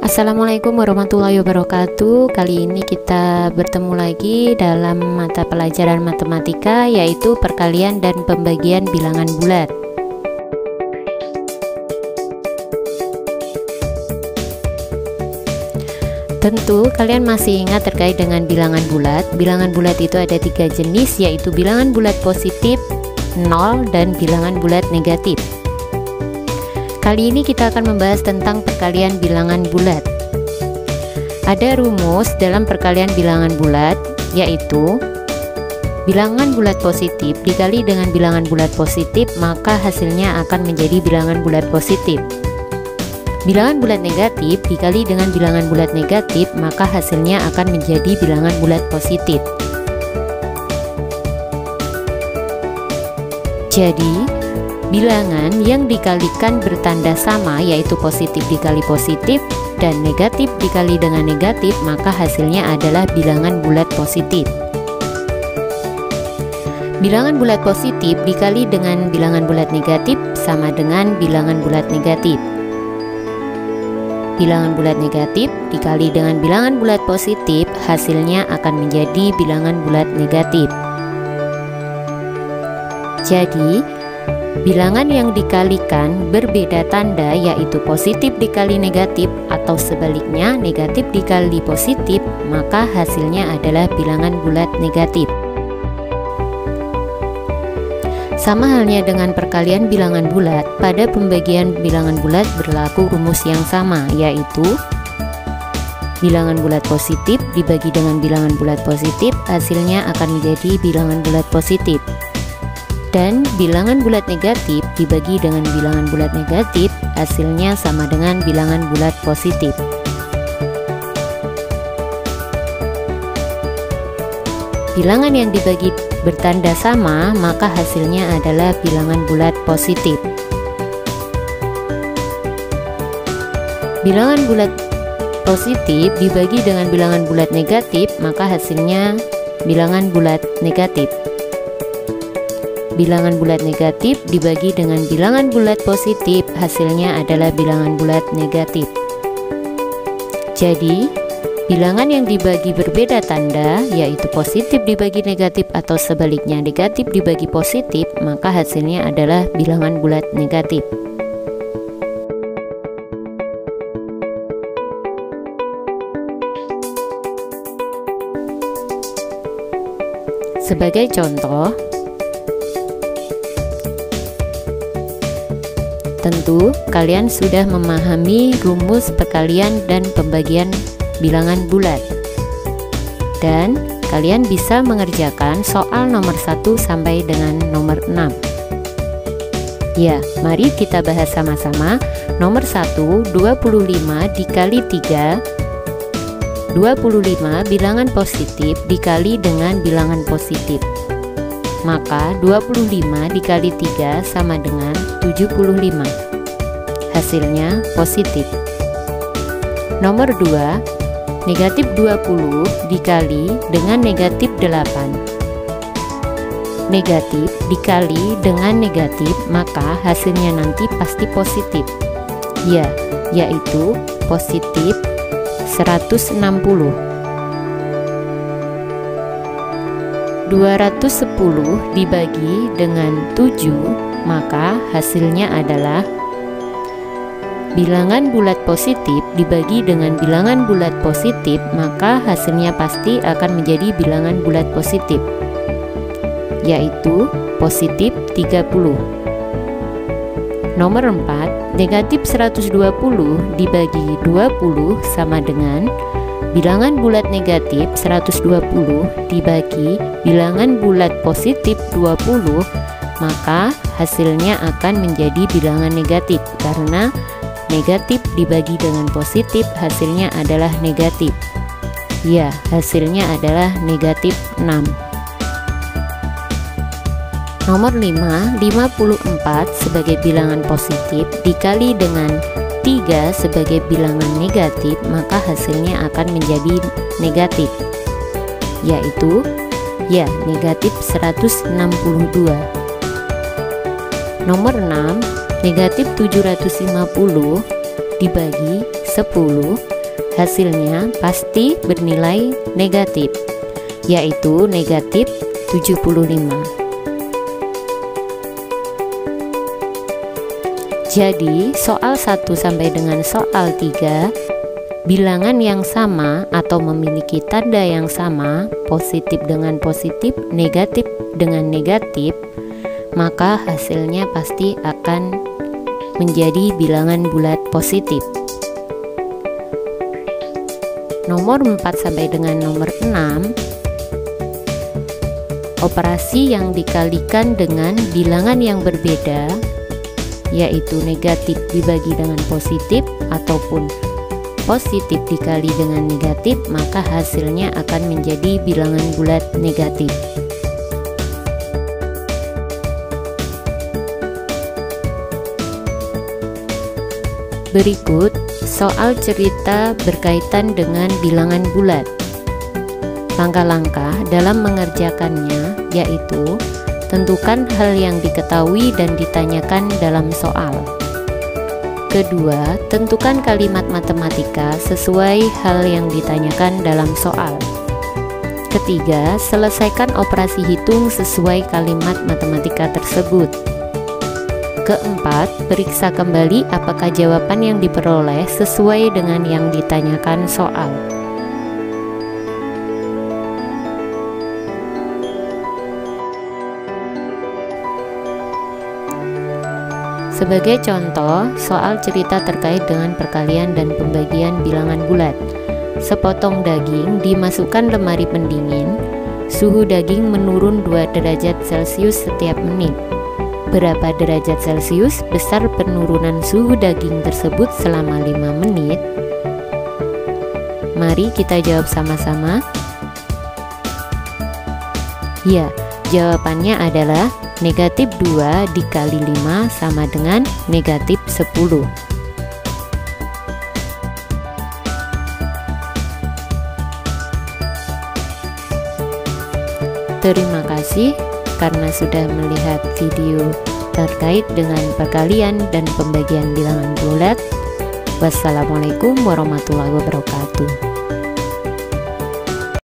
Assalamualaikum warahmatullahi wabarakatuh. Kali ini kita bertemu lagi dalam mata pelajaran matematika, yaitu perkalian dan pembagian bilangan bulat. Tentu kalian masih ingat terkait dengan bilangan bulat. Bilangan bulat itu ada 3 jenis, yaitu bilangan bulat positif, 0, dan bilangan bulat negatif. Kali ini kita akan membahas tentang perkalian bilangan bulat. Ada rumus dalam perkalian bilangan bulat, yaitu bilangan bulat positif dikali dengan bilangan bulat positif, maka hasilnya akan menjadi bilangan bulat positif. Bilangan bulat negatif dikali dengan bilangan bulat negatif, maka hasilnya akan menjadi bilangan bulat positif. Jadi bilangan yang dikalikan bertanda sama, yaitu positif dikali positif dan negatif dikali dengan negatif, maka hasilnya adalah bilangan bulat positif. Bilangan bulat positif dikali dengan bilangan bulat negatif sama dengan bilangan bulat negatif. Bilangan bulat negatif dikali dengan bilangan bulat positif, hasilnya akan menjadi bilangan bulat negatif. Jadi bilangan yang dikalikan berbeda tanda, yaitu positif dikali negatif atau sebaliknya negatif dikali positif, maka hasilnya adalah bilangan bulat negatif. Sama halnya dengan perkalian bilangan bulat, pada pembagian bilangan bulat berlaku rumus yang sama, yaitu bilangan bulat positif dibagi dengan bilangan bulat positif, hasilnya akan menjadi bilangan bulat positif. Dan bilangan bulat negatif dibagi dengan bilangan bulat negatif, hasilnya sama dengan bilangan bulat positif. Bilangan yang dibagi bertanda sama, maka hasilnya adalah bilangan bulat positif. Bilangan bulat positif dibagi dengan bilangan bulat negatif, maka hasilnya bilangan bulat negatif. Bilangan bulat negatif dibagi dengan bilangan bulat positif, hasilnya adalah bilangan bulat negatif. Jadi, bilangan yang dibagi berbeda tanda, yaitu positif dibagi negatif atau sebaliknya negatif dibagi positif, maka hasilnya adalah bilangan bulat negatif. Sebagai contoh, tentu kalian sudah memahami rumus perkalian dan pembagian bilangan bulat, dan kalian bisa mengerjakan soal nomor 1 sampai dengan nomor 6. Ya, mari kita bahas sama-sama. Nomor 1, 25 dikali 3. 25 bilangan positif dikali dengan bilangan positif, maka 25 dikali 3 sama dengan 75. Hasilnya positif. Nomor 2, negatif 20 dikali dengan negatif 8. Negatif dikali dengan negatif, maka hasilnya nanti pasti positif. Ya, yaitu positif 160. 210 dibagi dengan 7, maka hasilnya adalah bilangan bulat positif dibagi dengan bilangan bulat positif, maka hasilnya pasti akan menjadi bilangan bulat positif, yaitu positif 30. Nomor 4, negatif 120 dibagi 20 sama dengan bilangan bulat negatif 120 dibagi bilangan bulat positif 20, maka hasilnya akan menjadi bilangan negatif, karena negatif dibagi dengan positif hasilnya adalah negatif. Ya, hasilnya adalah negatif 6. Nomor 5, 54 sebagai bilangan positif dikali dengan 3 sebagai bilangan negatif, maka hasilnya akan menjadi negatif, yaitu negatif 162. Nomor 6, negatif 750 dibagi 10 hasilnya pasti bernilai negatif, yaitu negatif 75. Jadi, soal 1 sampai dengan soal 3, bilangan yang sama atau memiliki tanda yang sama, positif dengan positif, negatif dengan negatif, maka hasilnya pasti akan menjadi bilangan bulat positif. Nomor 4 sampai dengan nomor 6, operasi yang dikalikan dengan bilangan yang berbeda, yaitu negatif dibagi dengan positif ataupun positif dikali dengan negatif, maka hasilnya akan menjadi bilangan bulat negatif. Berikut soal cerita berkaitan dengan bilangan bulat. Langkah-langkah dalam mengerjakannya yaitu tentukan hal yang diketahui dan ditanyakan dalam soal. Kedua, tentukan kalimat matematika sesuai hal yang ditanyakan dalam soal. Ketiga, selesaikan operasi hitung sesuai kalimat matematika tersebut. Keempat, periksa kembali apakah jawaban yang diperoleh sesuai dengan yang ditanyakan soal. Sebagai contoh, soal cerita terkait dengan perkalian dan pembagian bilangan bulat. Sepotong daging dimasukkan lemari pendingin, suhu daging menurun 2 derajat Celcius setiap menit. Berapa derajat Celcius besar penurunan suhu daging tersebut selama 5 menit? Mari kita jawab sama-sama. Ya, jawabannya adalah negatif 2 dikali 5 sama dengan negatif 10. Terima kasih karena sudah melihat video terkait dengan perkalian dan pembagian bilangan bulat. Wassalamualaikum warahmatullahi wabarakatuh.